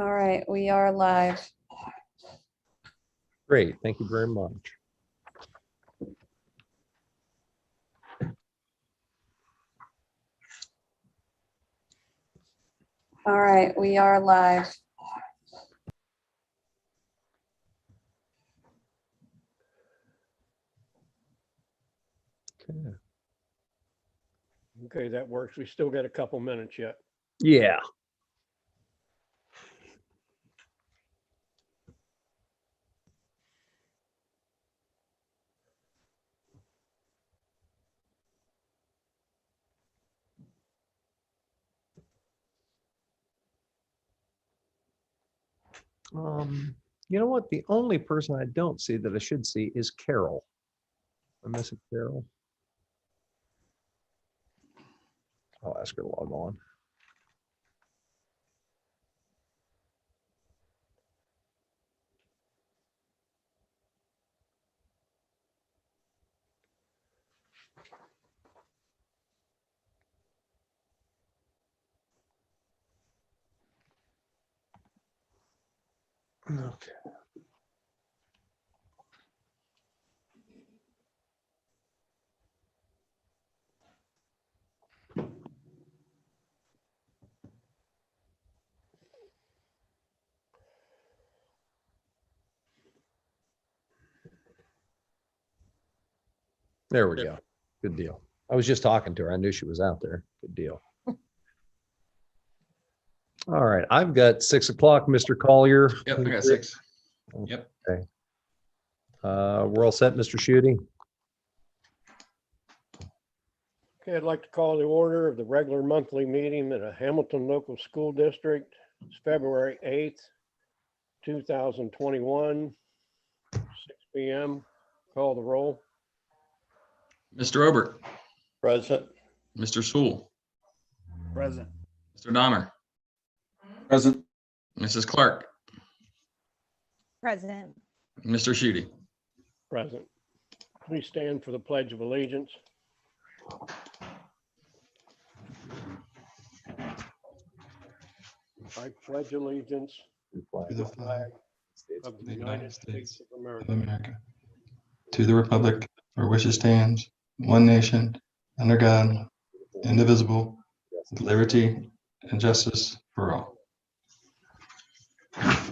All right, we are live. Great, thank you very much. All right, we are live. Okay. Okay, that works. We still got a couple minutes yet. Yeah. You know what? The only person I don't see that I should see is Carol. I'm missing Carol. I'll ask her to log on. Okay. There we go. Good deal. I was just talking to her. I knew she was out there. Good deal. All right. I've got 6 o'clock, Mr. Collier. Yep, I got 6. Yep. Okay. We're all set, Mr. Shooty. Okay, I'd like to call the order of the regular monthly meeting at a Hamilton Local School District. It's February 8th, 2021, 6 p.m. Call the roll. Mr. Obert, Present. Mr. Sewell, Present. Mr. Dahmer, Present. Mrs. Clark, Present. Mr. Shooty. Present. Please stand for the Pledge of Allegiance. I pledge allegiance To the flag of of the United States of of America, America, to the republic for which it stands, one nation, under God, indivisible, with liberty and justice for all. Thank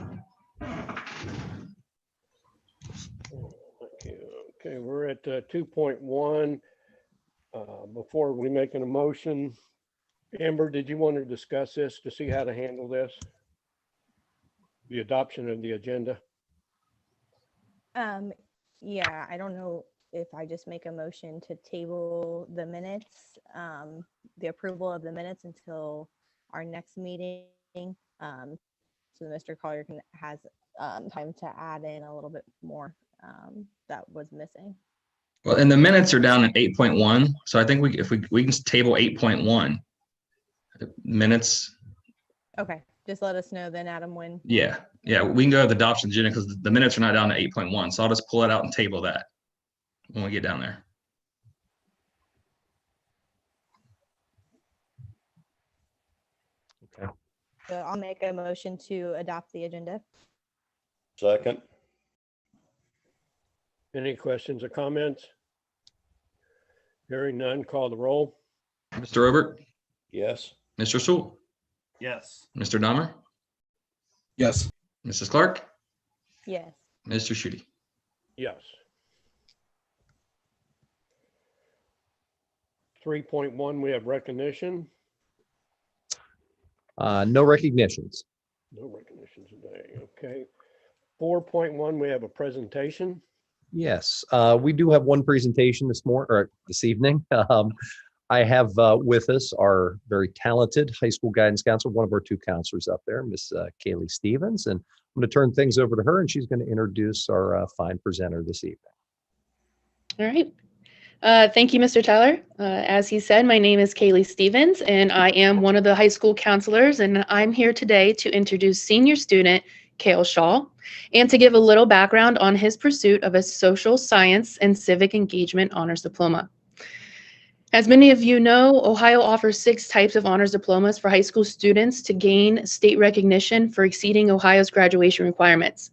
you. Okay, we're at 2.1. Before we make an motion, Amber, did you want to discuss this to see how to handle this? The adoption of the agenda? Yeah, I don't know if I just make a motion to table the minutes, the approval of the minutes until our next meeting. So Mr. Collier has time to add in a little bit more that was missing. Well, and the minutes are down at 8.1. So I think if we can table 8.1 minutes. Okay, just let us know then, Adam, when. Yeah. We can go to the adoption agenda because the minutes are not down to 8.1. So I'll just pull it out and table that when we get down there. Okay. So I'll make a motion to adopt the agenda. Second. Any questions or comments? Hearing none, call the roll. Mr. Obert, Yes. Mr. Sewell, Yes. Mr. Dahmer, Yes. Mrs. Clark, Yes. Mr. Shooty. Yes. 3.1, we have recognition. No recognitions. No recognition today. Okay. 4.1, we have a presentation. Yes, we do have one presentation this morning or this evening. I have with us our very talented high school guidance counselor, one of our 2 counselors up there, Miss Kaylee Stevens, and I'm going to turn things over to her, and she's going to introduce our fine presenter this evening. All right. Thank you, Mr. Tyler. As he said, my name is Kaylee Stevens, and I am one of the high school counselors, and I'm here today to introduce senior student Kale Shaw and to give a little background on his pursuit of a social science and civic engagement honors diploma. As many of you know, Ohio offers 6 types of honors diplomas for high school students to gain state recognition for exceeding Ohio's graduation requirements.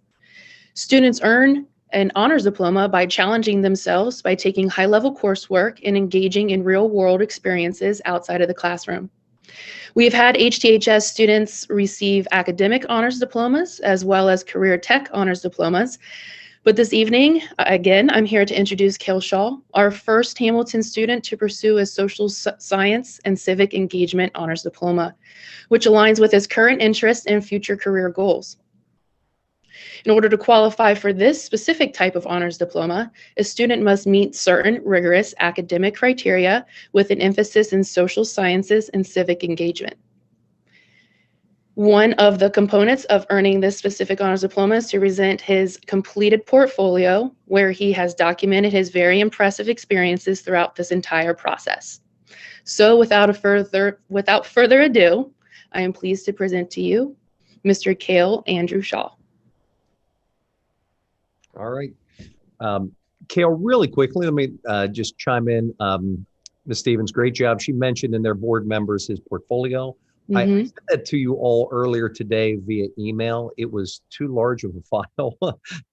Students earn an honors diploma by challenging themselves by taking high-level coursework and engaging in real-world experiences outside of the classroom. We have had HTHS students receive academic honors diplomas as well as career tech honors diplomas. But this evening, again, I'm here to introduce Kale Shaw, our first Hamilton student to pursue a social science and civic engagement honors diploma, which aligns with his current interests and future career goals. In order to qualify for this specific type of honors diploma, a student must meet certain rigorous academic criteria with an emphasis in social sciences and civic engagement. One of the components of earning this specific honors diploma is to present his completed portfolio, where he has documented his very impressive experiences throughout this entire process. So without further ado, I am pleased to present to you Mr. Kale Andrew Shaw. All right. Kale, really quickly, let me just chime in. Ms. Stevens, great job. She mentioned in their board members his portfolio. I sent that to you all earlier today via email. It was too large of a file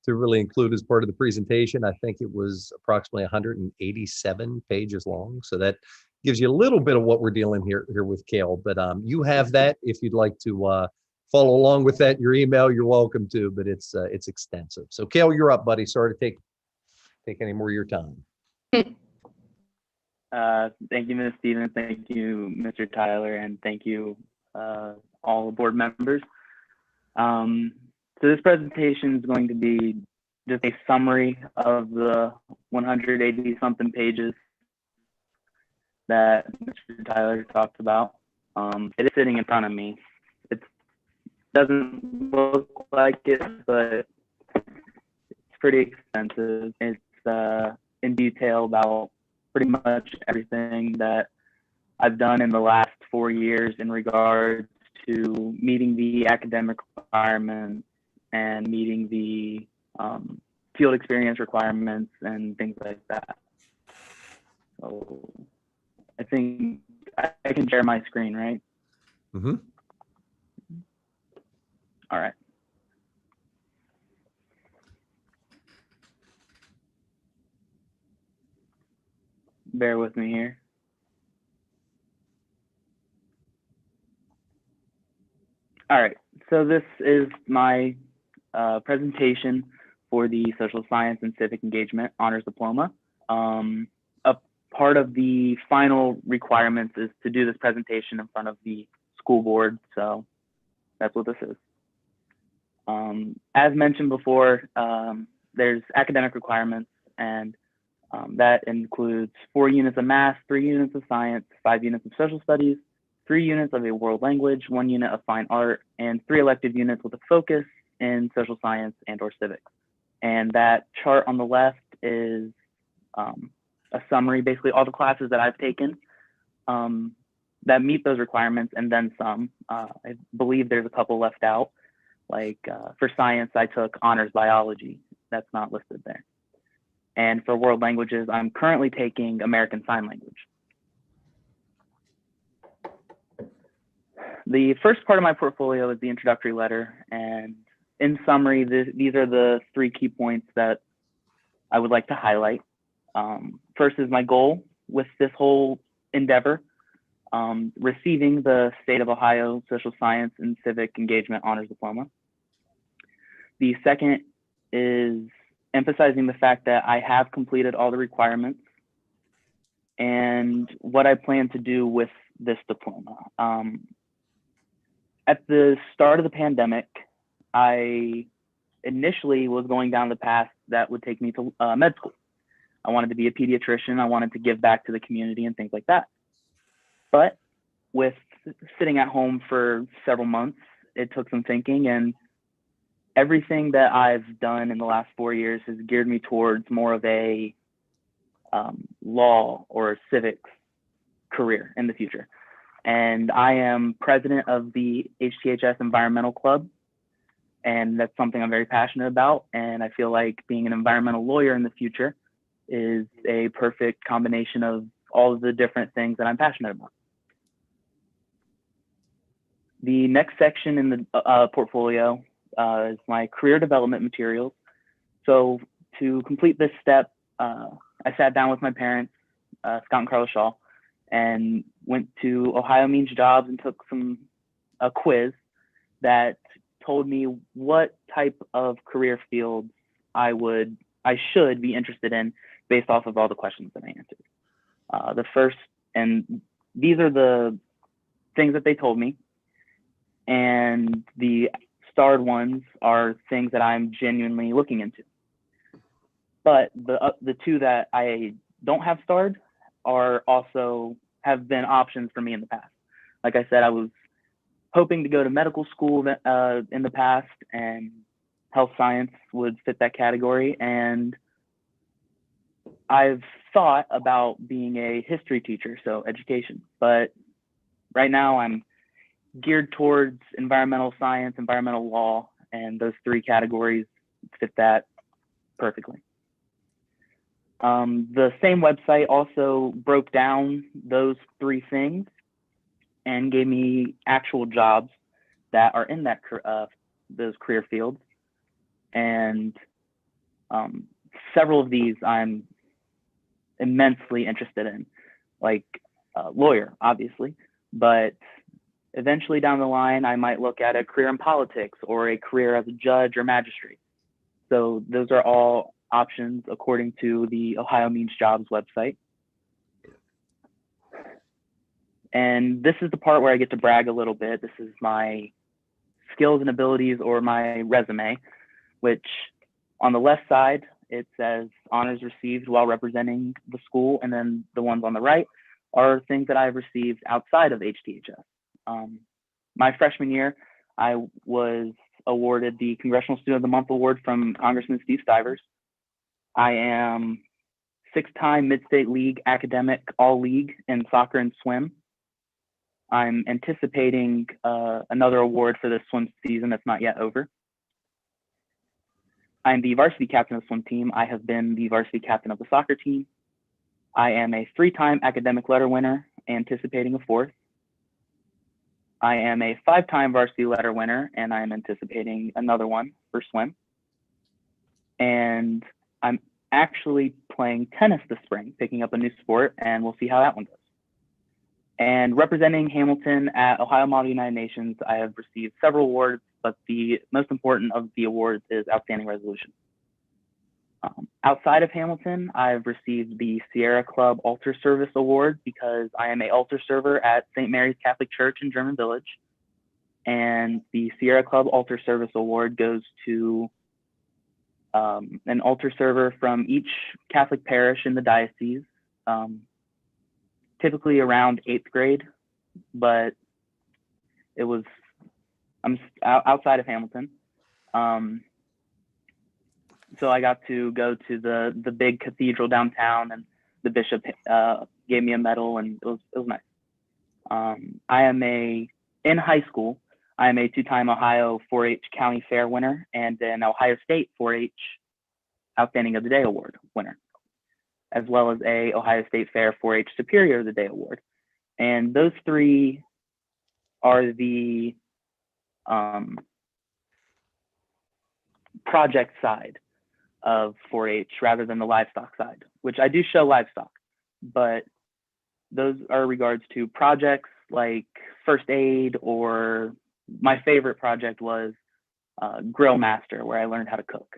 to really include as part of the presentation. I think it was approximately 187 pages long. So that gives you a little bit of what we're dealing here with Kale. But you have that if you'd like to follow along with that in your email, you're welcome to, but it's extensive. So Kale, you're up, buddy. Sorry to take any more of your time. Thank you, Ms. Stevens. Thank you, Mr. Tyler, and thank you, all the board members. So this presentation is going to be just a summary of the 180 something pages that Mr. Tyler talked about. It is sitting in front of me. It doesn't look like it, but it's pretty extensive. It's in detail about pretty much everything that I've done in the last 4 years in regards to meeting the academic requirements and meeting the field experience requirements and things like that. So I think I can share my screen, right? Mm-hmm. All right. Bear with me here. All right, so this is my presentation for the Social Science and Civic Engagement Honors Diploma. A part of the final requirements is to do this presentation in front of the school board, so that's what this is. As mentioned before, there's academic requirements, and that includes 4 units of math, 3 units of science, 5 units of social studies, 3 units of a world language, 1 unit of fine art, and 3 elective units with a focus in social science and or civics. And that chart on the left is a summary, basically all the classes that I've taken that meet those requirements and then some. I believe there's a couple left out. Like for science, I took honors biology. That's not listed there. And for world languages, I'm currently taking American Sign Language. The first part of my portfolio is the introductory letter. And in summary, these are the 3 key points that I would like to highlight. First is my goal with this whole endeavor, receiving the State of Ohio Social Science and Civic Engagement Honors Diploma. The second is emphasizing the fact that I have completed all the requirements and what I plan to do with this diploma. At the start of the pandemic, I initially was going down the path that would take me to med school. I wanted to be a pediatrician. I wanted to give back to the community and things like that. But with sitting at home for several months, it took some thinking, and everything that I've done in the last 4 years has geared me towards more of a law or civics career in the future. And I am president of the HTHS Environmental Club, and that's something I'm very passionate about. And I feel like being an environmental lawyer in the future is a perfect combination of all of the different things that I'm passionate about. The next section in the portfolio is my career development materials. So to complete this step, I sat down with my parents, Scott and Carla Shaw, and went to Ohio Means Jobs and took a quiz that told me what type of career fields I should be interested in based off of all the questions that I answered. The first, and these are the things that they told me, and the starred ones are things that I'm genuinely looking into. But the two that I don't have starred are also have been options for me in the past. Like I said, I was hoping to go to medical school in the past, and health science would fit that category. And I've thought about being a history teacher, so education. But right now I'm geared towards environmental science, environmental law, and those three categories fit that perfectly. The same website also broke down those three things and gave me actual jobs that are in those career fields. And several of these I'm immensely interested in, like lawyer, obviously, but eventually down the line, I might look at a career in politics or a career as a judge or magistrate. So those are all options according to the Ohio Means Jobs website. And this is the part where I get to brag a little bit. This is my skills and abilities, or my resume, which on the left side, it says honors received while representing the school. And then the ones on the right are things that I've received outside of HTHS. My freshman year, I was awarded the Congressional Student of the Month Award from Congressman Steve Stivers. I am 6-time Mid-State League academic all-league in soccer and swim. I'm anticipating another award for this swim season that's not yet over. I'm the varsity captain of the swim team. I have been the varsity captain of the soccer team. I am a 3-time academic letter winner, anticipating a 4th. I am a 5-time varsity letter winner, and I am anticipating another one for swim. And I'm actually playing tennis this spring, picking up a new sport, and we'll see how that one goes. And representing Hamilton at Ohio Model United Nations, I have received several awards, but the most important of the awards is Outstanding Resolution. Outside of Hamilton, I've received the Sierra Club Altar Service Award because I am an altar server at St. Mary's Catholic Church in German Village. And the Sierra Club Altar Service Award goes to an altar server from each Catholic parish in the diocese, typically around 8th grade, but I'm outside of Hamilton. So I got to go to the big cathedral downtown, and the bishop gave me a medal, and it was nice. In high school, I am a 2-time Ohio 4-H County Fair winner and an Ohio State 4-H Outstanding of the Day Award winner, as well as a Ohio State Fair 4-H Superior of the Day Award. And those three are the project side of 4-H rather than the livestock side, which I do show livestock, but those are regards to projects like first aid, or my favorite project was Grill Master, where I learned how to cook.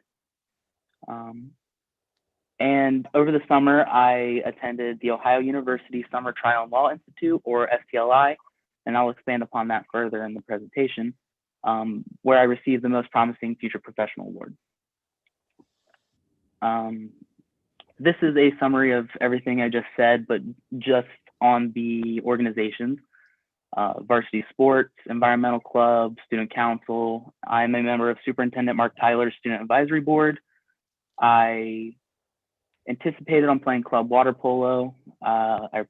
And over the summer, I attended the Ohio University Summer Trial and Law Institute, or STLI, and I'll expand upon that further in the presentation, where I received the Most Promising Future Professional Award. This is a summary of everything I just said, but just on the organizations: varsity sports, environmental club, student council. I'm a member of Superintendent Mark Tyler's Student Advisory Board. I anticipated on playing club water polo. I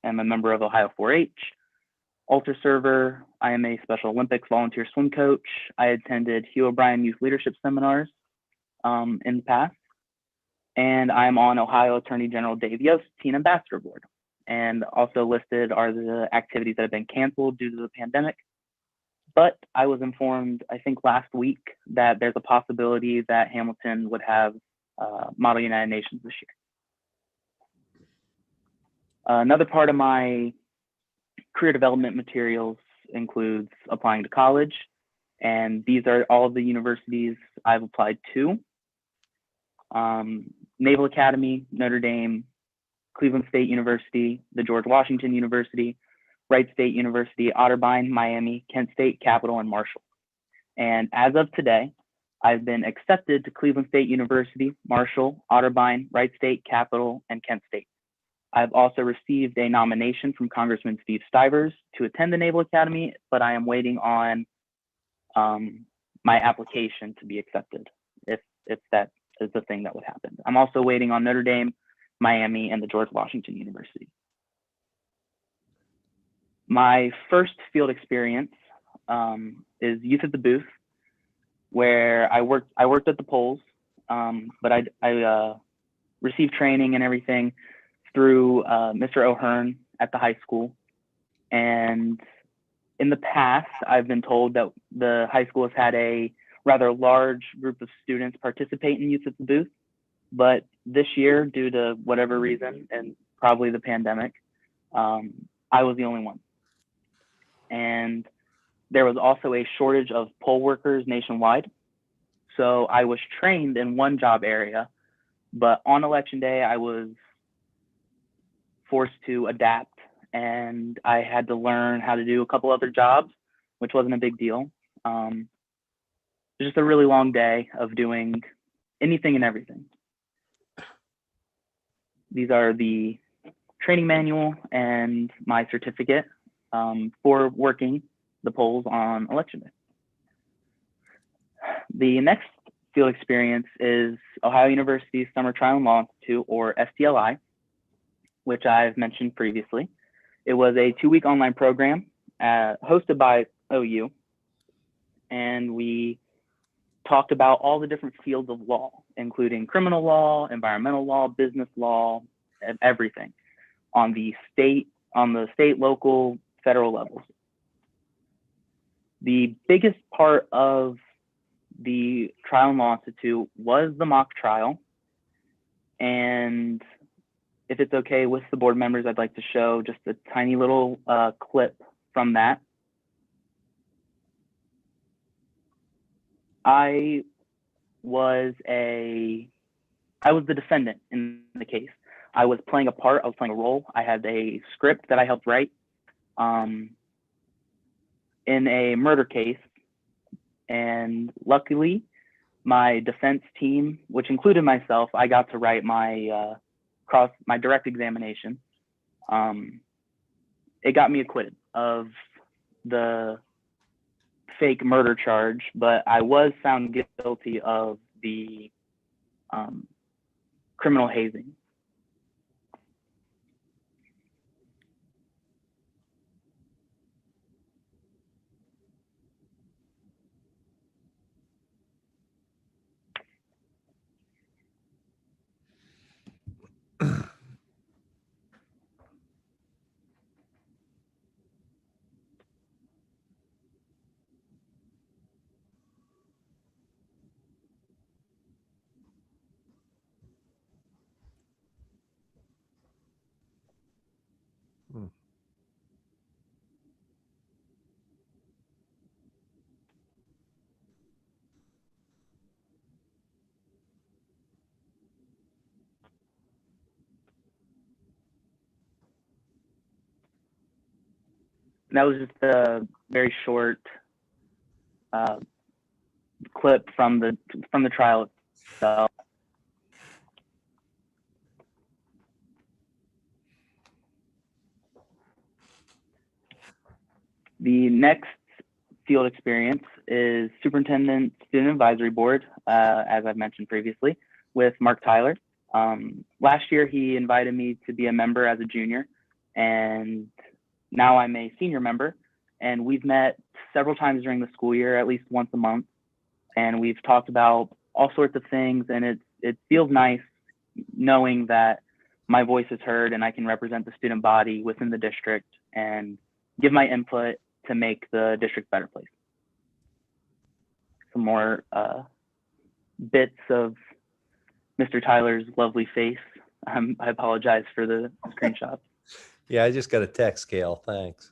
am a member of Ohio 4-H. Altar server. I am a Special Olympics volunteer swim coach. I attended Hugh O'Brien Youth Leadership Seminars in the past. And I'm on Ohio Attorney General Dave Yost's Teen Ambassador Board. and also listed are the activities that have been canceled due to the pandemic. But I was informed, I think last week, that there's a possibility that Hamilton would have Model United Nations this year. Another part of my career development materials includes applying to college, and these are all of the universities I've applied to. Naval Academy, Notre Dame, Cleveland State University, the George Washington University, Wright State University, Otterbein, Miami, Kent State, Capital, and Marshall. And as of today, I've been accepted to Cleveland State University, Marshall, Otterbein, Wright State, Capital, and Kent State. I've also received a nomination from Congressman Steve Stivers to attend the Naval Academy, but I am waiting on my application to be accepted, if that is the thing that would happen. I'm also waiting on Notre Dame, Miami, and the George Washington University. My first field experience is Youth at the Booth, where I worked at the polls, but I received training and everything through Mr. O'Hearn at the high school. And in the past, I've been told that the high school has had a rather large group of students participate in Youth at the Booth. But this year, due to whatever reason, and probably the pandemic, I was the only one. And there was also a shortage of poll workers nationwide. So I was trained in one job area, but on election day, I was forced to adapt, and I had to learn how to do a couple other jobs, which wasn't a big deal. It was just a really long day of doing anything and everything. These are the training manual and my certificate for working the polls on election day. The next field experience is Ohio University's Summer Trial and Law Institute, or STLI, which I've mentioned previously. It was a 2-week online program hosted by OU, and we talked about all the different fields of law, including criminal law, environmental law, business law, and everything on the state, local, federal levels. The biggest part of the Trial and Law Institute was the mock trial. And if it's okay with the board members, I'd like to show just a tiny little clip from that. I was the defendant in the case. I was playing a part, I was playing a role. I had a script that I helped write in a murder case. And luckily, my defense team, which included myself, I got to write my direct examination. It got me acquitted of the fake murder charge, but I was found guilty of the criminal hazing. That was just a very short clip from the trial itself. The next field experience is Superintendent Student Advisory Board, as I've mentioned previously, with Mark Tyler. Last year, he invited me to be a member as a junior, and now I'm a senior member, and we've met several times during the school year, at least once a month, and we've talked about all sorts of things, and it feels nice knowing that my voice is heard and I can represent the student body within the district and give my input to make the district a better place. Some more bits of Mr. Tyler's lovely face. I apologize for the screenshot. Yeah, I just got a text, Kale. Thanks.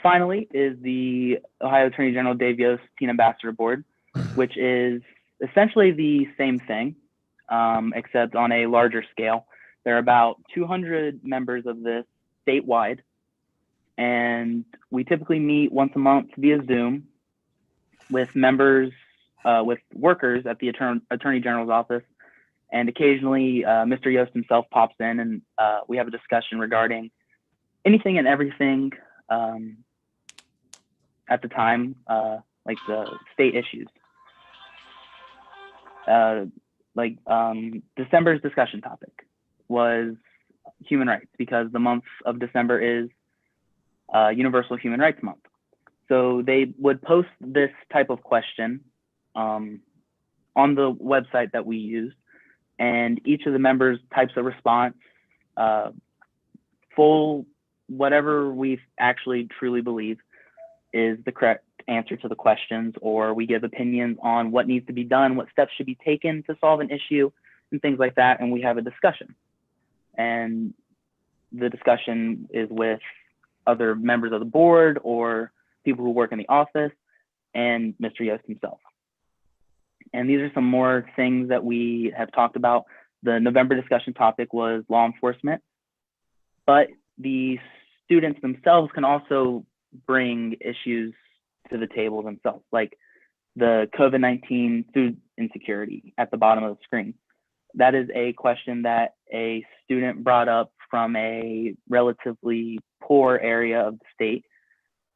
Finally is the Ohio Attorney General Dave Yost Teen Ambassador Board, which is essentially the same thing, except on a larger scale. There are about 200 members of this statewide, and we typically meet once a month via Zoom with members, with workers at the Attorney General's office. And occasionally Mr. Yost himself pops in and we have a discussion regarding anything and everything at the time, like the state issues. December's discussion topic was human rights, because the month of December is Universal Human Rights Month. So they would post this type of question on the website that we use, and each of the members types a response, full whatever we actually truly believe is the correct answer to the questions, or we give opinions on what needs to be done, what steps should be taken to solve an issue, and things like that, and we have a discussion. And the discussion is with other members of the board or people who work in the office and Mr. Yost himself. And these are some more things that we have talked about. The November discussion topic was law enforcement, but the students themselves can also bring issues to the table themselves, like the COVID-19 food insecurity at the bottom of the screen. That is a question that a student brought up from a relatively poor area of the state,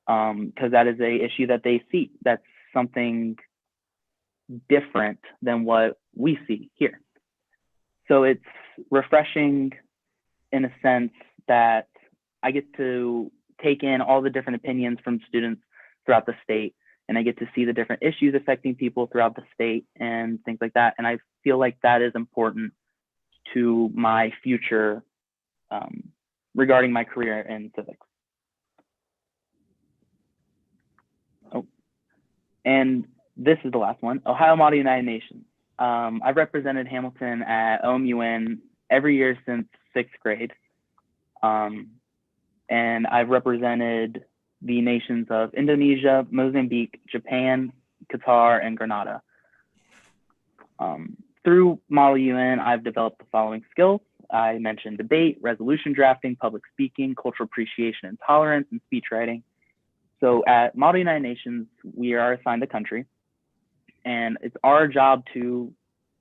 because that is a issue that they see. That's something different than what we see here. So it's refreshing in a sense that I get to take in all the different opinions from students throughout the state, and I get to see the different issues affecting people throughout the state and things like that. And I feel like that is important to my future regarding my career in civics. Oh, and this is the last one, Ohio Model United Nations. I've represented Hamilton at OMUN every year since 6th grade. And I've represented the nations of Indonesia, Mozambique, Japan, Qatar, and Grenada. Through Model UN, I've developed the following skills. I mentioned debate, resolution drafting, public speaking, cultural appreciation and tolerance, and speech writing. So at Model United Nations, we are assigned a country, and it's our job to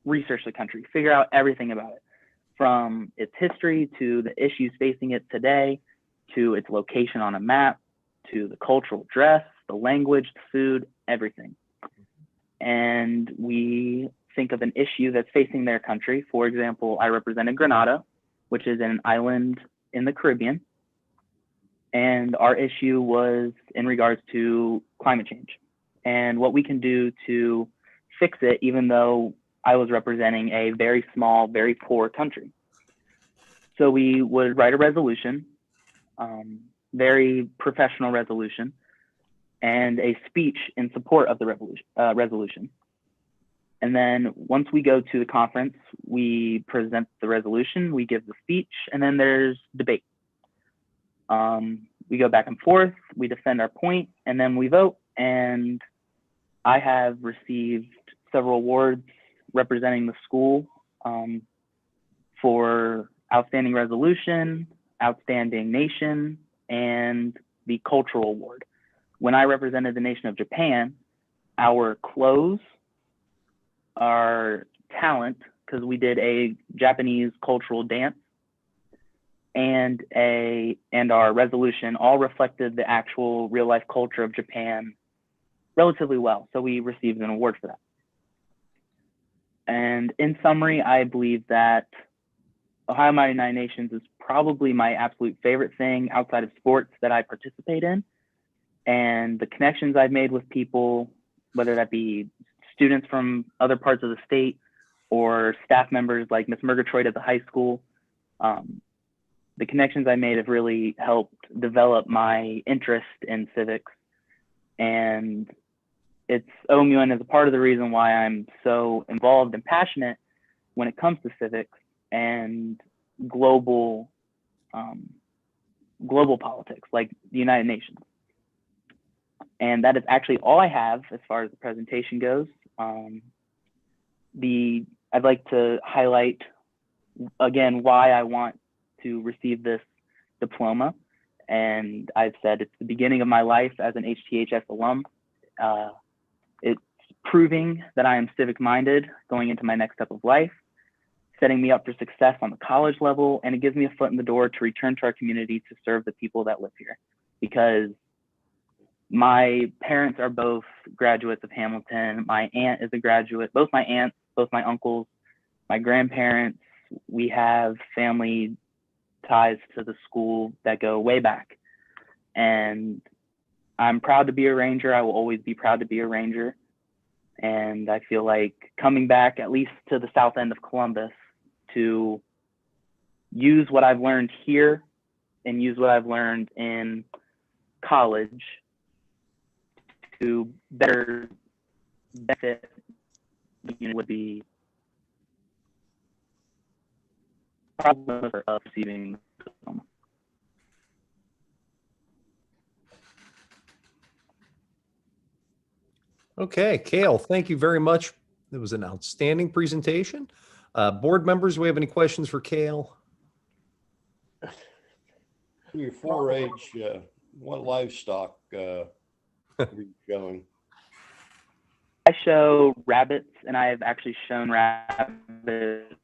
research the country, figure out everything about it, from its history to the issues facing it today, to its location on a map, to the cultural dress, the language, the food, everything. And we think of an issue that's facing their country. For example, I represented Grenada, which is an island in the Caribbean. And our issue was in regards to climate change and what we can do to fix it, even though I was representing a very small, very poor country. So we would write a resolution, very professional resolution, and a speech in support of the resolution. And then once we go to the conference, we present the resolution, we give the speech, and then there's debate. We go back and forth, we defend our point, and then we vote. And I have received several awards representing the school for outstanding resolution, outstanding nation, and the cultural award. When I represented the nation of Japan, our clothes, our talent, because we did a Japanese cultural dance, and our resolution all reflected the actual real life culture of Japan relatively well. So we received an award for that. And in summary, I believe that Ohio Mighty Nine Nations is probably my absolute favorite thing outside of sports that I participate in. And the connections I've made with people, whether that be students from other parts of the state or staff members like Miss Murgatroyd at the high school. The connections I made have really helped develop my interest in civics, and it's OMUN is a part of the reason why I'm so involved and passionate when it comes to civics and global politics, like the United Nations. And that is actually all I have as far as the presentation goes. I'd like to highlight again why I want to receive this diploma. And I've said it's the beginning of my life as an HTHS alum. It's proving that I am civic minded going into my next step of life, setting me up for success on the college level, and it gives me a foot in the door to return to our community to serve the people that live here. Because my parents are both graduates of Hamilton. My aunt is a graduate, both my aunts, both my uncles, my grandparents. We have family ties to the school that go way back. And I'm proud to be a Ranger. I will always be proud to be a Ranger. And I feel like coming back at least to the south end of Columbus to use what I've learned here and use what I've learned in college to better benefit the unit would be probably of receiving. Okay, Cale, thank you very much. It was an outstanding presentation. Board members, do we have any questions for Cale? Your 4-H, what livestock are you showing? I show rabbits, and I have actually shown rabbits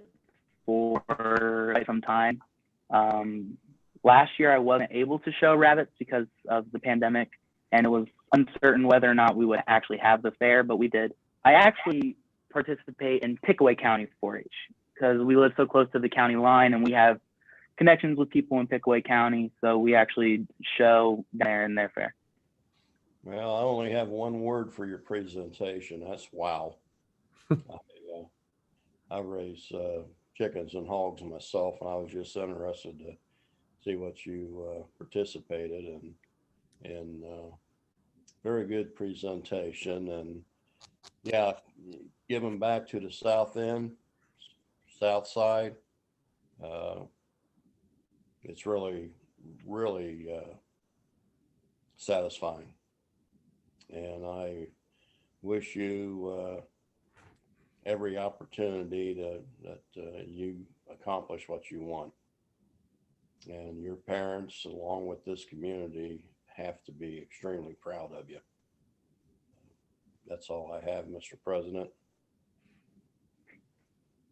for quite some time. Last year, I wasn't able to show rabbits because of the pandemic, and it was uncertain whether or not we would actually have the fair, but we did. I actually participate in Pickaway County 4-H because we live so close to the county line, and we have connections with people in Pickaway County, so we actually show there in their fair. Well, I only have one word for your presentation. That's wow. I raise chickens and hogs myself, and I was just interested to see what you participated in. And very good presentation. And yeah, giving back to the south end, south side, it's really, really satisfying. And I wish you every opportunity that you accomplish what you want. And your parents, along with this community, have to be extremely proud of you. That's all I have, Mr. President.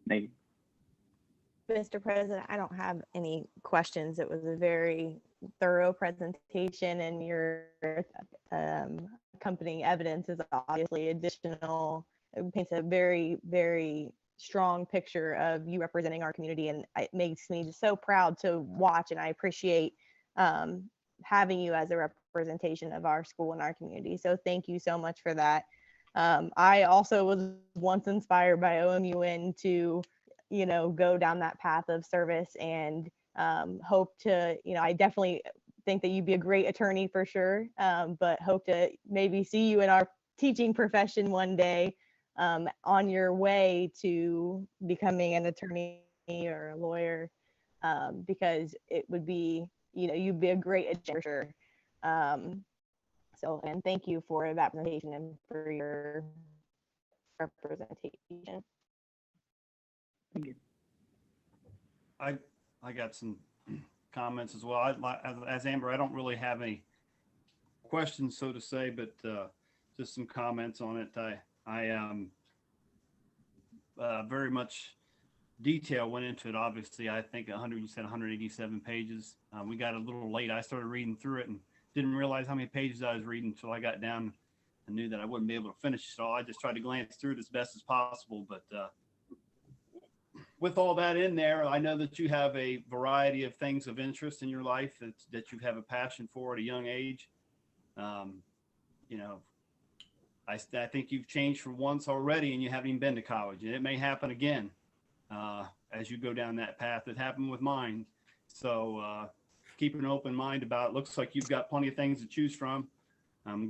Thank you. Mr. President, I don't have any questions. It was a very thorough presentation, and your accompanying evidence is obviously additional. It paints a very, very strong picture of you representing our community, and it makes me just so proud to watch, and I appreciate having you as a representation of our school and our community. So thank you so much for that. I also was once inspired by OMUN to go down that path of service, and hope to, I definitely think that you'd be a great attorney for sure, but hope to maybe see you in our teaching profession one day, on your way to becoming an attorney or a lawyer, because it would be, you'd be a great adjuster. So, and thank you for that presentation and for your representation. Thank you. I got some comments as well. As Amber, I don't really have any questions, so to say, but just some comments on it. I very much detail went into it. Obviously, I think 187 pages. We got a little late. I started reading through it and didn't realize how many pages I was reading until I got down and knew that I wouldn't be able to finish it all. I just tried to glance through it as best as possible, but with all that in there, I know that you have a variety of things of interest in your life that you have a passion for at a young age. I think you've changed for once already and you haven't even been to college, and it may happen again as you go down that path. It happened with mine. So keep an open mind about it. Looks like you've got plenty of things to choose from.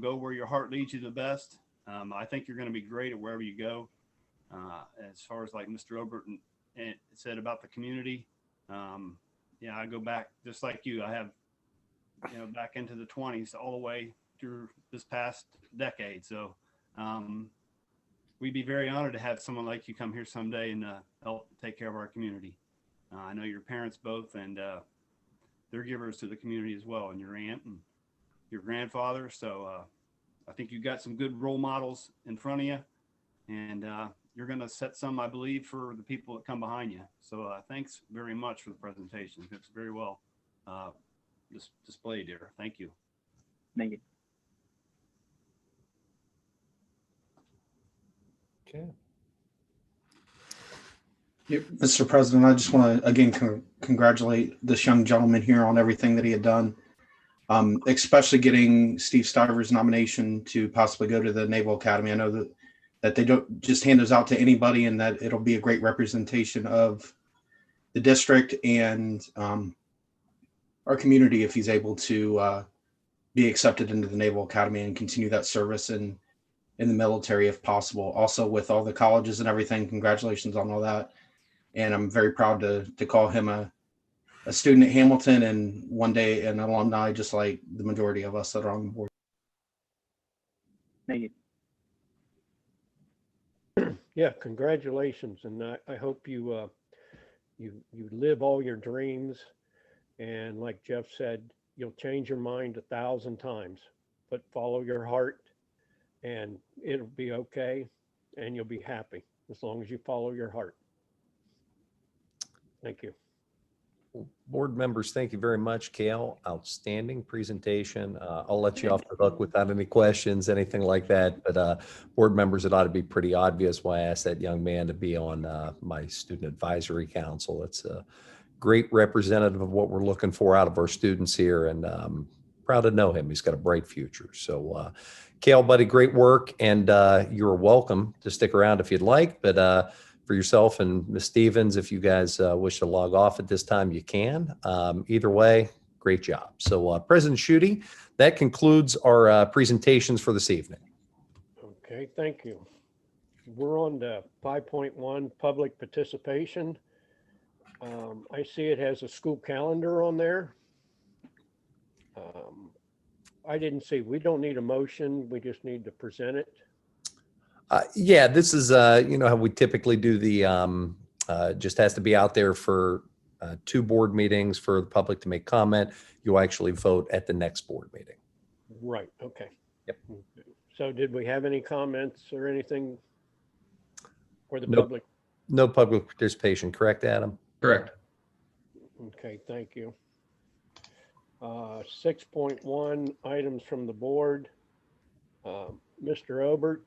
Go where your heart leads you the best. I think you're going to be great at wherever you go. As far as like Mr. Obert and said about the community, yeah, I go back just like you. I have, back into the 20s all the way through this past decade. So we'd be very honored to have someone like you come here someday and help take care of our community. I know your parents both, and they're givers to the community as well, and your aunt and your grandfather. So I think you've got some good role models in front of you, and you're going to set some, I believe, for the people that come behind you. So thanks very much for the presentation. It's very well displayed here. Thank you. Thank you. Okay. Mr. President, I just want to again congratulate this young gentleman here on everything that he had done, especially getting Steve Stiver's nomination to possibly go to the Naval Academy. I know that they don't just hand those out to anybody, and that it'll be a great representation of the district and our community if he's able to be accepted into the Naval Academy and continue that service in the military if possible. Also, with all the colleges and everything, congratulations on all that. And I'm very proud to call him a student at Hamilton and one day an alumni, just like the majority of us that are on the board. Thank you. Yeah, congratulations. And I hope you live all your dreams. And like Jeff said, you'll change your mind 1,000 times, but follow your heart and it'll be okay. And you'll be happy as long as you follow your heart. Thank you. Board members, thank you very much. Kale, outstanding presentation. I'll let you off the hook without any questions, anything like that. But board members, it ought to be pretty obvious why I asked that young man to be on my student advisory council. It's a great representative of what we're looking for out of our students here, and proud to know him. He's got a bright future. So Kale, buddy, great work, and you're welcome to stick around if you'd like. But for yourself and Ms. Stevens, if you guys wish to log off at this time, you can. Either way, great job. So President Schutte, that concludes our presentations for this evening. Okay, thank you. We're on to 5.1 public participation. I see it has a school calendar on there. I didn't see, we don't need a motion. We just need to present it. Yeah, this is, how we typically do the, just has to be out there for 2 board meetings for the public to make comment. You'll actually vote at the next board meeting. Right, okay. Yep. Okay. So did we have any comments or anything for the Nope. public? No public participation, correct, Adam? Correct. Okay, thank you. 6.1 items from the board. Mr. Obert.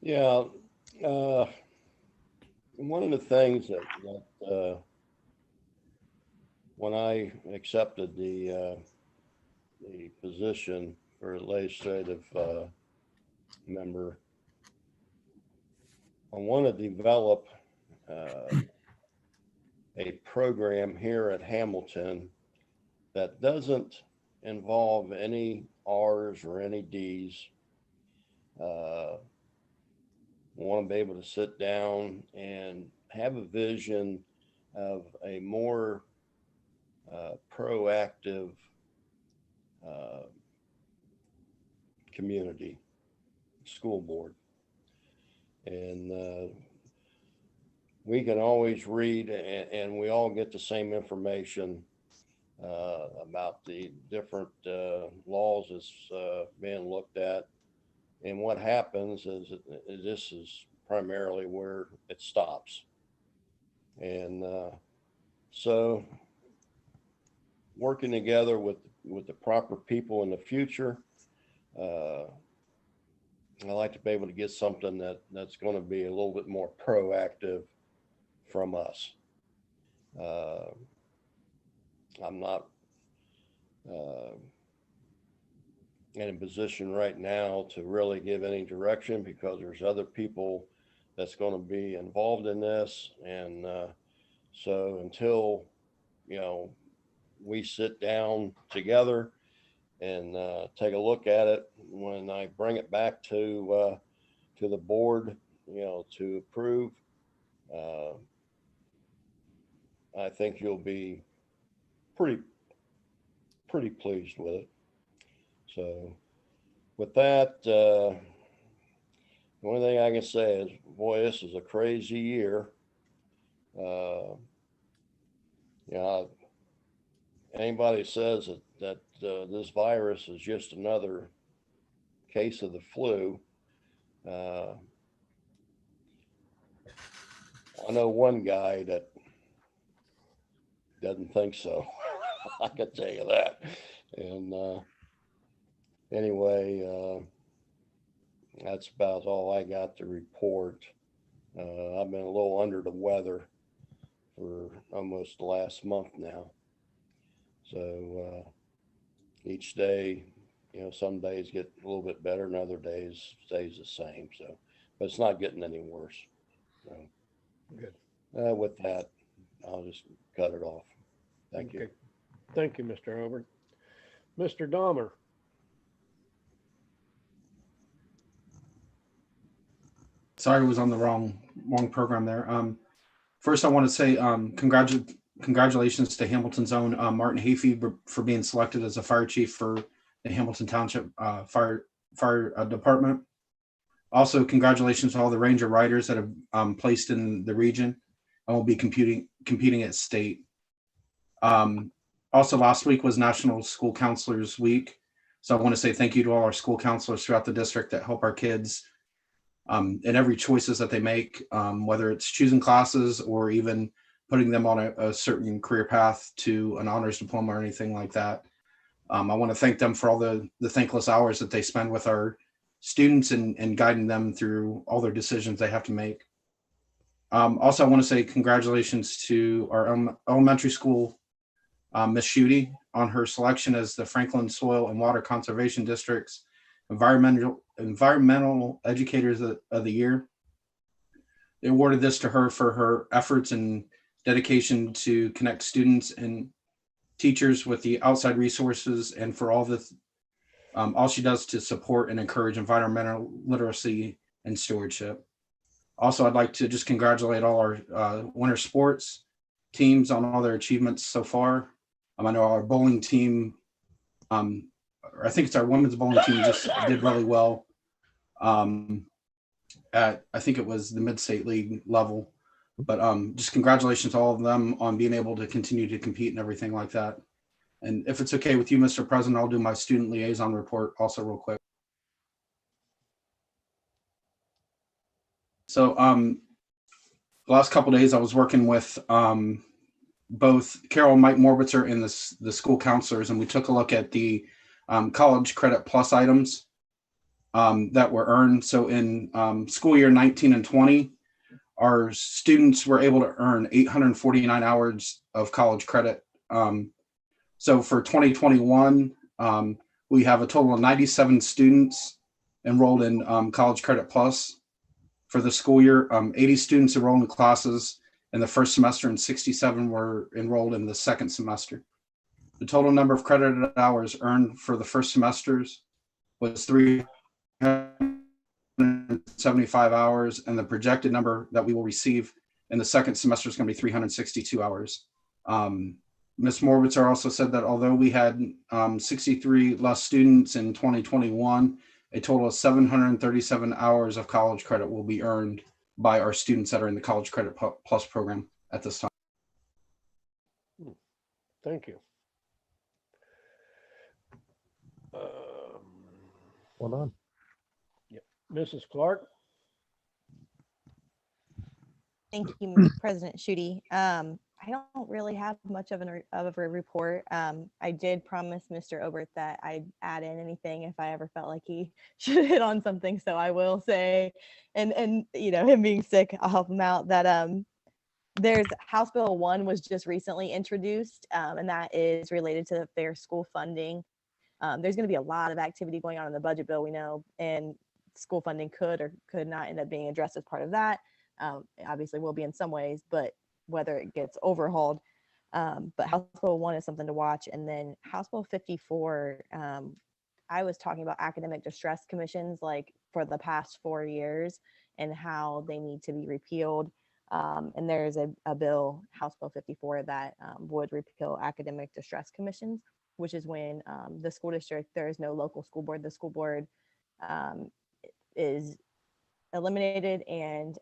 Yeah, one of the things that when I accepted the position for legislative member, I want to develop a program here at Hamilton that doesn't involve any R's or any D's. Want to be able to sit down and have a vision of a more proactive community school board. And we can always read and we all get the same information about the different laws that's being looked at. And what happens is this is primarily where it stops. And so working together with the proper people in the future, I like to be able to get something that's going to be a little bit more proactive from us. I'm not in a position right now to really give any direction because there's other people that's going to be involved in this. And so until, we sit down together and take a look at it, when I bring it back to the board, to approve, I think you'll be pretty pleased with it. So with that, the only thing I can say is, boy, this is a crazy year. Anybody says that this virus is just another case of the flu. I know one guy that doesn't think so. I can tell you that. And anyway, that's about all I got to report. I've been a little under the weather for almost the last month now. So each day, some days get a little bit better and other days stays the same. So, but it's not getting any worse. So, Good. With that, I'll just cut it off. Thank you. Okay. Thank you, Mr. Hobart. Mr. Dahmer. Sorry, I was on the wrong program there. First, I want to say congratulations to Hamilton's own Martin Hayfie for being selected as a fire chief for the Hamilton Township Fire Department. Also, congratulations to all the Ranger riders that have placed in the region and will be competing at state. Also, last week was National School Counselors Week. So I want to say thank you to all our school counselors throughout the district that help our kids in every choices that they make, whether it's choosing classes or even putting them on a certain career path to an honors diploma or anything like that. I want to thank them for all the thankless hours that they spend with our students and guiding them through all their decisions they have to make. Also, I want to say congratulations to our elementary school, Miss Schutte, on her selection as the Franklin Soil and Water Conservation District's Environmental Educators of the Year. They awarded this to her for her efforts and dedication to connect students and teachers with the outside resources and for all she does to support and encourage environmental literacy and stewardship. Also, I'd like to just congratulate all our winter sports teams on all their achievements so far. I know our bowling team, I think it's our women's bowling team, just did really well at, I think it was the mid-state league level. But just congratulations to all of them on being able to continue to compete and everything like that. And if it's okay with you, Mr. President, I'll do my student liaison report also real quick. So the last couple of days I was working with both Carol and Mike Morbitzer and the school counselors, and we took a look at the college credit plus items that were earned. So in school year 19 and 20, our students were able to earn 849 hours of college credit. So for 2021, we have a total of 97 students enrolled in College Credit Plus for the school year. 80 students enrolled in classes in the first semester and 67 were enrolled in the second semester. The total number of credited hours earned for the first semesters was 375 hours, and the projected number that we will receive in the second semester is going to be 362 hours. Ms. Morbitzer also said that although we had 63 less students in 2021, a total of 737 hours of college credit will be earned by our students that are in the College Credit Plus program at this time. Thank you. Hold on. Mrs. Clark. Thank you, President Schutte. I don't really have much of a report. I did promise Mr. Obert that I'd add in anything if I ever felt like he should hit on something. So I will say, and him being sick, I'll help him out, that there's House Bill 1 was just recently introduced, and that is related to the fair school funding. There's going to be a lot of activity going on in the budget bill, we know, and school funding could or could not end up being addressed as part of that. Obviously will be in some ways, but whether it gets overhauled. But House Bill 1 is something to watch. And then House Bill 54, I was talking about academic distress commissions like for the past 4 years and how they need to be repealed. And there's a bill, House Bill 54, that would repeal academic distress commissions, which is when the school district, there is no local school board. The school board is eliminated, and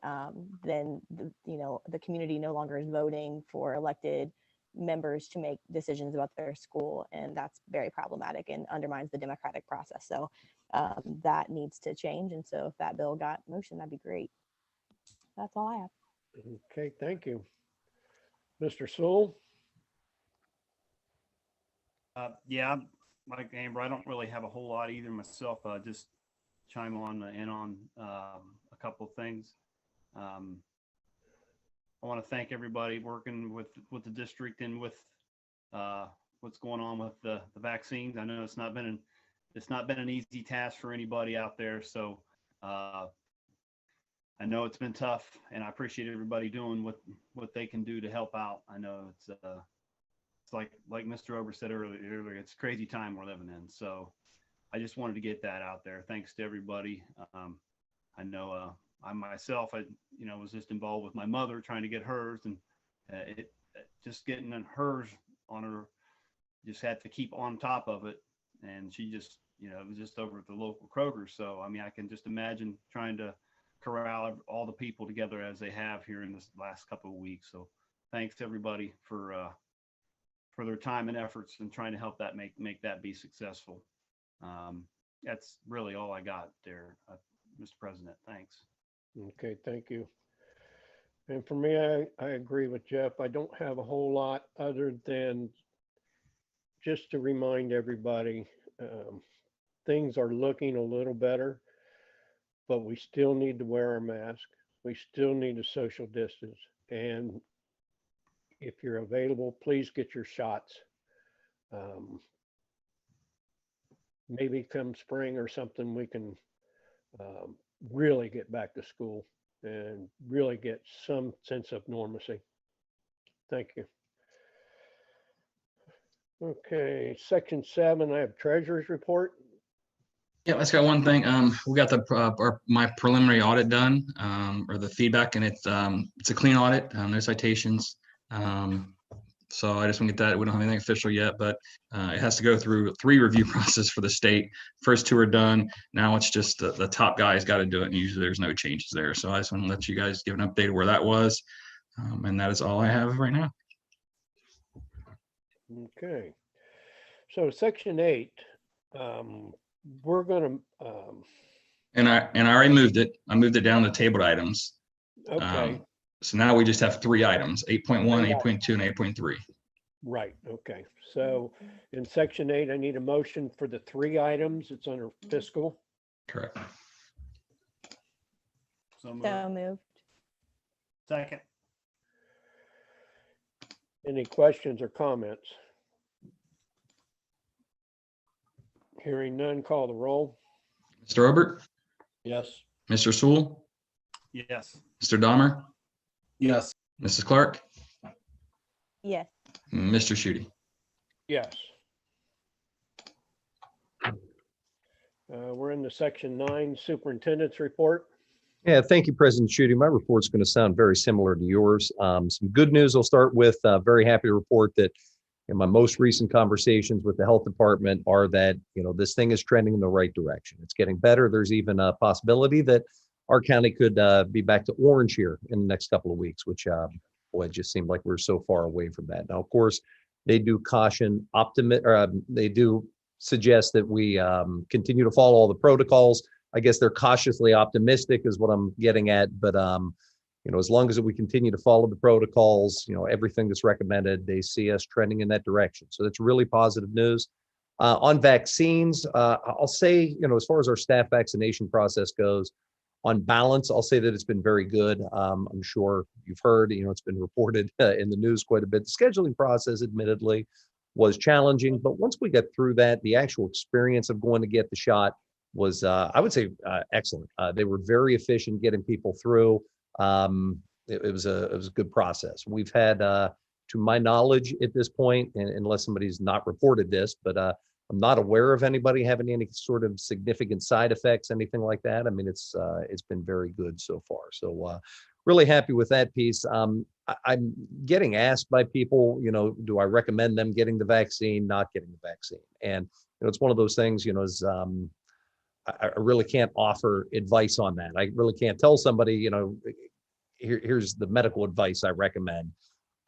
then the community no longer is voting for elected members to make decisions about their school, and that's very problematic and undermines the democratic process. So that needs to change, and so if that bill got motion, that'd be great. That's all I have. Okay, thank you. Mr. Sewell? Yeah, like Amber, I don't really have a whole lot either myself. Just chime in on a couple of things. I want to thank everybody working with the district and with what's going on with the vaccines. I know it's not been an easy task for anybody out there. So I know it's been tough, and I appreciate everybody doing what they can do to help out. I know it's like Mr. Ober said earlier, it's a crazy time we're living in. So I just wanted to get that out there. Thanks to everybody. I know I myself, was just involved with my mother trying to get hers, and just getting hers on her, just had to keep on top of it. And she just, it was just over at the local Kroger. So, I mean, I can just imagine trying to corral all the people together as they have here in this last couple of weeks. So thanks to everybody for their time and efforts and trying to help that make that be successful. That's really all I got there, Mr. President. Thanks. Okay, thank you. And for me, I agree with Jeff. I don't have a whole lot other than just to remind everybody, things are looking a little better, but we still need to wear our mask. We still need to social distance. And if you're available, please get your shots. Maybe come spring or something, we can really get back to school and really get some sense of normalcy. Thank you. Okay, section 7, I have treasurer's report. Yeah, let's got one thing. We got my preliminary audit done, or the feedback, and it's a clean audit. No citations. So I just want to get that. We don't have anything official yet, but it has to go through 3 review process for the state. First 2 are done. Now it's just the top guys got to do it, and usually there's no changes there. So I just want to let you guys give an update of where that was, and that is all I have right now. Okay, so section 8, we're gonna. And I already moved it. I moved it down to tabled items. Okay. So now we just have 3 items: 8.1, 8.2, and 8.3. Right. Okay. So in section 8, I need a motion for the 3 items. It's under fiscal. Correct. So moved. So moved. Second. Any questions or comments? Hearing none, call the roll. Mr. Obert, Yes. Mr. Sewell, Yes. Mr. Dahmer, Yes. Mrs. Clark, Yes. Mr. Schutte. Yes. We're in the section 9, superintendent's report. Yeah, thank you, President Schutte. My report's going to sound very similar to yours. Some good news I'll start with. Very happy to report that in my most recent conversations with the health department are that, this thing is trending in the right direction. It's getting better. There's even a possibility that our county could be back to orange here in the next couple of weeks, which, boy, it just seemed like we're so far away from that. Now, of course, they do they do suggest that we continue to follow all the protocols. I guess they're cautiously optimistic is what I'm getting at. But, as long as we continue to follow the protocols, everything that's recommended, they see us trending in that direction. So that's really positive news. On vaccines, I'll say, as far as our staff vaccination process goes, on balance, I'll say that it's been very good. I'm sure you've heard, it's been reported in the news quite a bit. The scheduling process, admittedly, was challenging. But once we got through that, the actual experience of going to get the shot was, I would say, excellent. They were very efficient getting people through. It was a good process. We've had, to my knowledge at this point, and unless somebody's not reported this, but I'm not aware of anybody having any sort of significant side effects, anything like that. I mean, it's been very good so far. So really happy with that piece. I'm getting asked by people, do I recommend them getting the vaccine, not getting the vaccine? And it's one of those things, I really can't offer advice on that. I really can't tell somebody, here's the medical advice I recommend.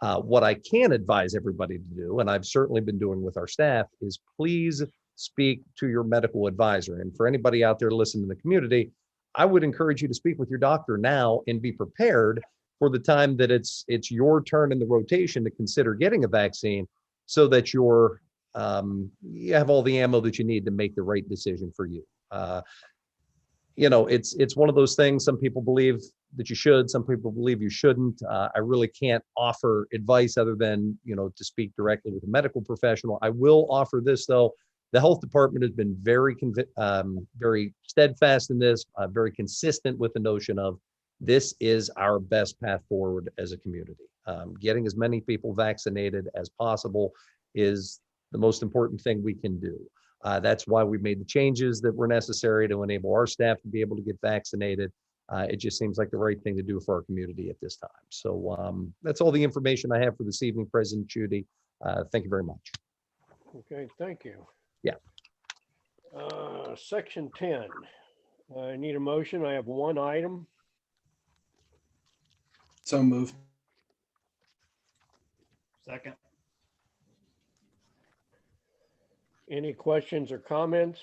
What I can advise everybody to do, and I've certainly been doing with our staff, is please speak to your medical advisor. And for anybody out there listening in the community, I would encourage you to speak with your doctor now and be prepared for the time that it's your turn in the rotation to consider getting a vaccine, so that you have all the ammo that you need to make the right decision for you. It's one of those things. Some people believe that you should, some people believe you shouldn't. I really can't offer advice other than, to speak directly with a medical professional. I will offer this though. The health department has been very steadfast in this, very consistent with the notion of this is our best path forward as a community. Getting as many people vaccinated as possible is the most important thing we can do. That's why we made the changes that were necessary to enable our staff to be able to get vaccinated. It just seems like the right thing to do for our community at this time. So that's all the information I have for this evening, President Judy. Thank you very much. Okay, thank you. Yeah. Section 10. I need a motion. I have one item. So moved. Second. Any questions or comments?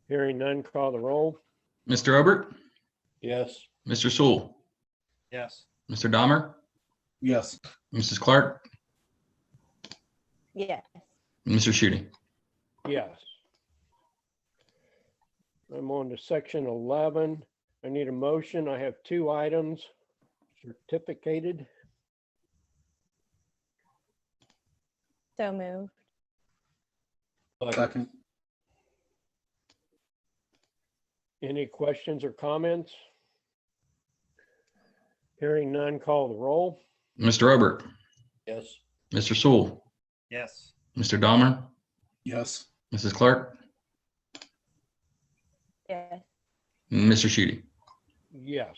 Hearing none, call the roll. Mr. Obert, Yes. Mr. Sewell, Yes. Mr. Dahmer, Yes. Mrs. Clark, Yes. and Mr. Shooty. Yes. I'm on to section 11. I need a motion. I have two items certificated. So moved. Second. Any questions or comments? Hearing none, call the roll. Mr. Obert, Yes. Mr. Sewell, Yes. Mr. Dahmer, Yes. Mrs. Clark, Yes. and Mr. Shooty. Yes.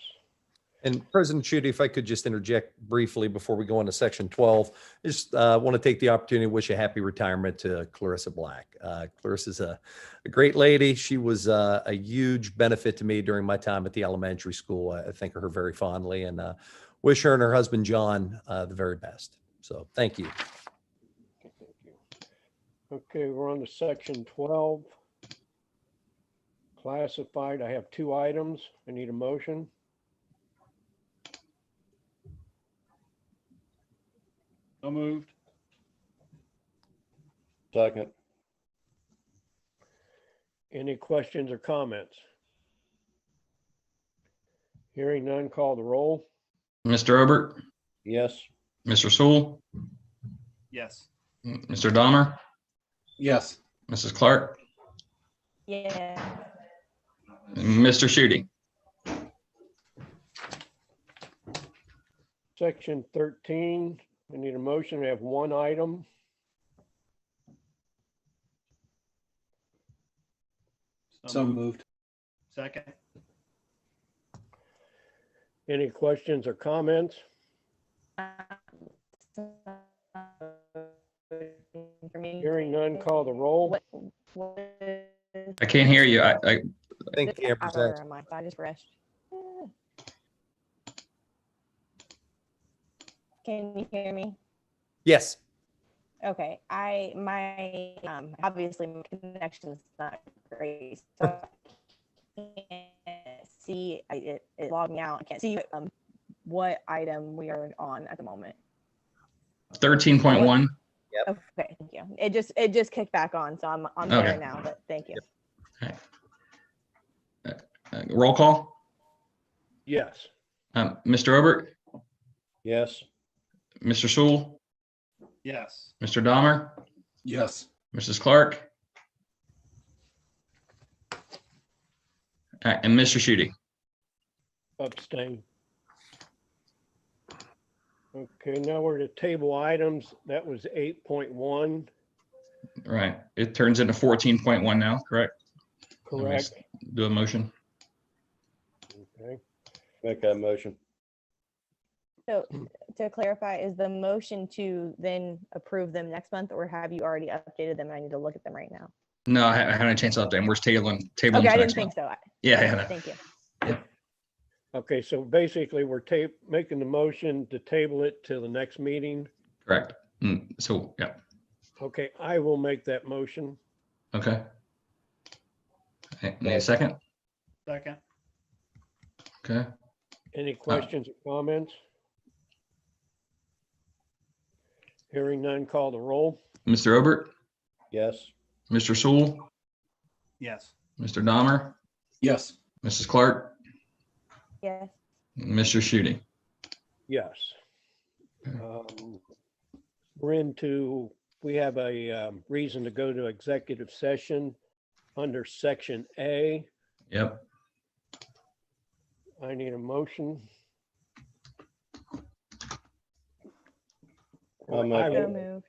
And President Judy, if I could just interject briefly before we go into section 12, just want to take the opportunity to wish a happy retirement to Clarissa Black. Clarissa's a great lady. She was a huge benefit to me during my time at the elementary school. I think of her very fondly, and wish her and her husband, John, the very best. So thank you. Thank you. Okay, we're on to section 12. Classified, I have two items. I need a motion. So moved. Second. Any questions or comments? Hearing none, call the roll. Mr. Obert, Yes. Mr. Sewell, Yes. Mr. Dahmer, Yes. Mrs. Clark, Yes. and Mr. Shooty. Section 13, I need a motion. We have one item. So moved. Second. Any questions or comments? Hearing none, call the roll. I can't hear you. I Thank you, Amber's act. I just rushed. Can you hear me? Yes. Okay, my obviously my connection's not great, so I can't see it logged me out. I can't see what item we are on at the moment. 13.1. Okay, thank you. It just kicked back on, so I'm there Okay. now. But thank you. Roll call. Yes. Mr. Obert, Yes. Mr. Sewell, Yes. Mr. Dahmer, Yes. Mrs. Clark, and Mr. Shooty. Abstain. Okay, now we're to table items. That was 8.1, Right. It turns into 14.1 now, correct? correct? Do a motion. Okay. Make that motion. So to clarify, is the motion to then approve them next month, or have you already updated them? I need to look at them right now. No, I haven't had a chance to update. We're tabling Okay, to I didn't next think month. so. Yeah, Okay, yeah. Thank you. Okay, so basically we're making the motion to table it till the next meeting. Correct. So, yeah. Okay, I will make that motion. Okay. Need a second? Second. Okay. Any questions or comments? Hearing none, call the roll. Mr. Obert, Yes. Mr. Sewell, Yes. Mr. Dahmer, Yes. Mrs. Clark, Yes. Mr. Shooty. Yes. We're into, we have a reason to go to executive session under section A. Yep. I need a motion. I'll make I it. So will- moved.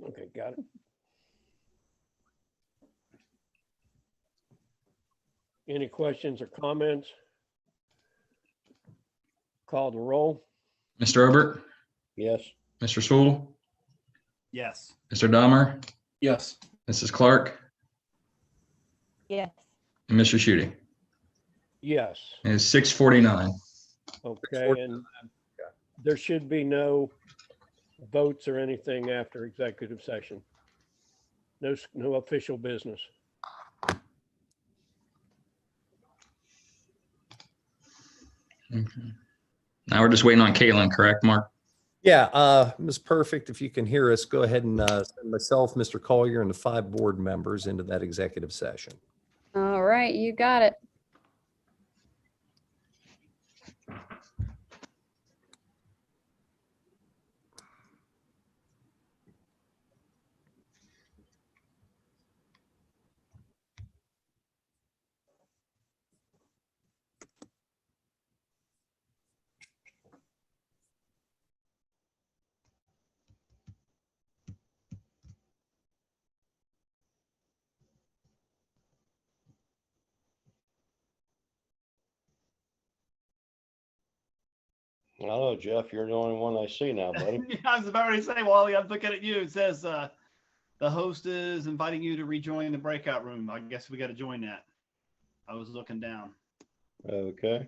Okay, got it. Any questions or comments? Call the roll. Mr. Obert, Yes. Mr. Sewell, Yes. Mr. Dahmer, Yes. Mrs. Clark, Yes. and Mr. Shooty. Yes. And it's 6:49. Okay, and there should be no votes or anything after executive session. No official business. Okay. Now we're just waiting on Caitlin, correct, Mark? Yeah, Ms. Perfect, if you can hear us, go ahead and send myself, Mr. Collier, and the 5 board members into that executive session. All right, you got it. I don't know, Jeff, you're the only one I see now, buddy. I was about to say, Wally, I'm looking at you. It says the host is inviting you to rejoin the breakout room. I guess we got to join that. I was looking down. Okay.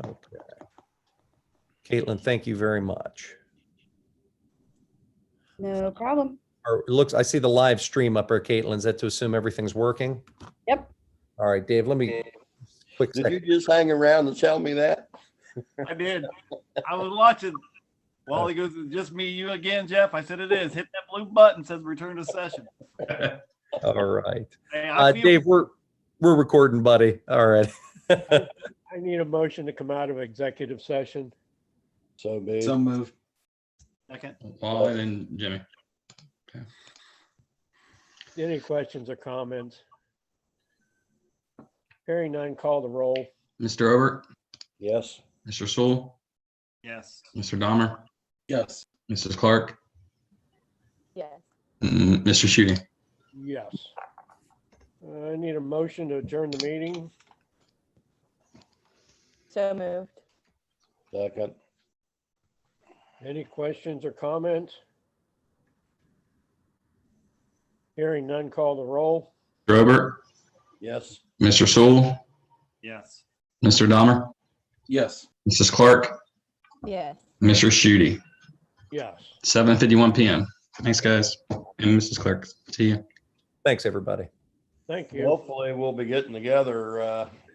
Okay. Caitlin, thank you very much. No problem. Or it looks, I see the live stream up there, Caitlin. Is that to assume everything's working? Yep. All right, Dave, let me, quick Did you second. just hang around and tell me that? I did. I was watching. Wally goes, "Is it just me, you again, Jeff?" I said, "It is." Hit that blue button, says return to session. All right. Hey, I feel- Dave, we're recording, buddy. All right. I need a motion to come out of executive session. So be. So moved. Second. Wally and Jimmy. Any questions or comments? Hearing none, call the roll. Mr. Obert, Yes. Mr. Sewell, Yes. Mr. Dahmer, Yes. Mrs. Clark, Yes. Mr. Shooting. Yes. I need a motion to adjourn the meeting. So moved. Second. Any questions or comments? Hearing none, call the roll. Mr. Obert, Yes. Mr. Sewell, Yes. Mr. Dahmer, Yes. Mrs. Clark, Yes. Mr. Shooty. Yes. 7:51 p.m. Thanks, guys. And Mrs. Clark, see you. Thanks, everybody. Thank you. Hopefully we'll be getting together